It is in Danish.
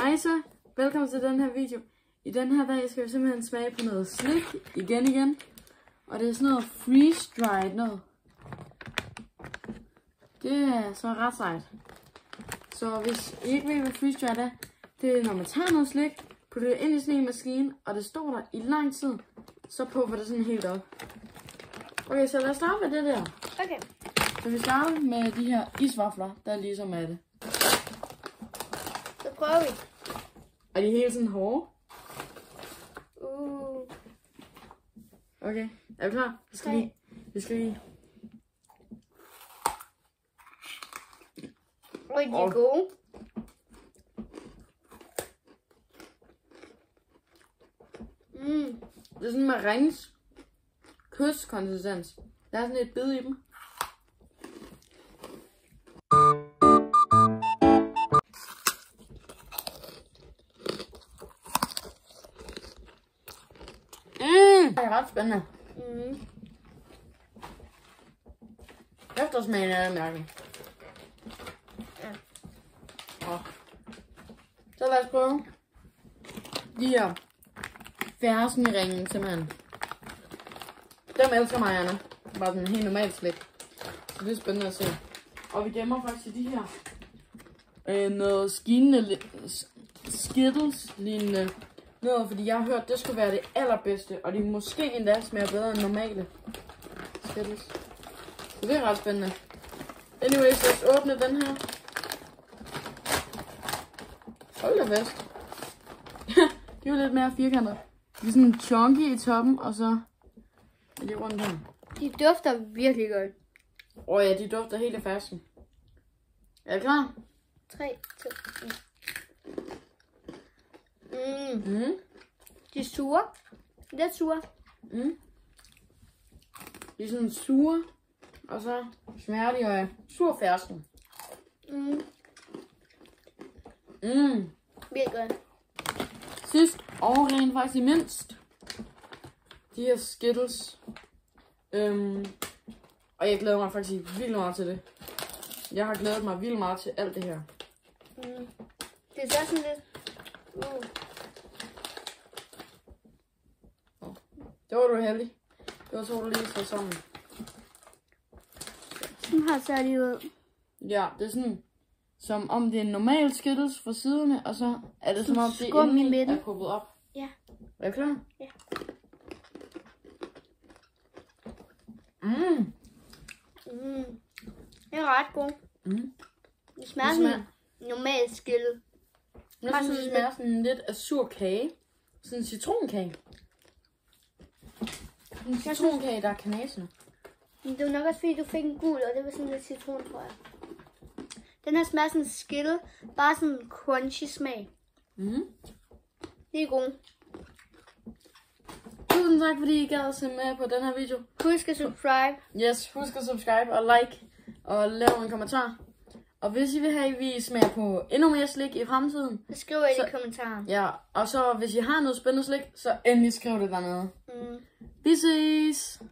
Hej så, velkommen til den her video. I den her dag skal vi simpelthen smage på noget slik igen. Og det er sådan noget freeze-dried noget. Det er så ret sejt. Så hvis I ikke ved, hvad freeze-dried er, det er når man tager noget slik, putter det ind i sådan en maskine, og det står der i lang tid, så puffer det sådan helt op. Okay, så lad os starte med det der. Okay. Så vi starter med de her isvafler, der ligesom er det. Så prøver vi. Og de er helt sådan hårde. Okay, er du klar? Vi skal lige. Og de er gode. Det er sådan marings kysskonsistens. Der er sådan et bid i dem. Det er ret spændende. Eftersmagen er det mærkeligt. Så lad os prøve de her ferskenringen simpelthen. Dem elsker mig, Anna. Bare sådan helt normalt slik. Så det er spændende at se. Og vi gemmer faktisk i de her noget skinnende Skittles lignende noget, fordi jeg har hørt, det skulle være det allerbedste, og de måske endda smager bedre end normale Skittles. Så det er ret spændende. Anyways, lad os åbne den her. Hold da fast. Det er jo lidt mere firkantet. De er sådan chunky i toppen, og så er de rundt her. De dufter virkelig godt. Ja, de dufter helt af fersken. Er I klar? 3, 2, 1. De er sure. Lidt sure. De er sådan sure, og så smager de jo af sur fersken. Virkelig godt. Sidst og rent faktisk mindst, de her Skittles. Og jeg glæder mig faktisk vildt meget til det. Jeg har glædet mig vildt meget til alt det her. Det er så sådan lidt. Det var du heldig. Det var så du lige så sammen. Sådan her ser de ud. Ja, det er sådan, som om det er en normal Skittles fra siderne, og så er det som om det skum i inde midten. er kuppet op. Ja. Er du klar? Ja. Det er ret god. Det smager sådan normal skille. Jeg synes, det smager sådan lidt af sur kage. Sådan en citronkage. En citronkage, der er kanasende. Men det var nok også fordi, du fik en gul, og det var sådan lidt citron, tror jeg. Den her smager sådan skille. Bare sådan en crunchy smag. Det er god. Tusind tak, fordi I gad at se med på den her video. Husk at subscribe. Yes, husk at subscribe og like. Og lav en kommentar. Og hvis I vil have, at vi smager på endnu mere slik i fremtiden, Så skriver I det i kommentaren. Ja, og så hvis I har noget spændende slik, så endelig skriv det dernede. Vi ses!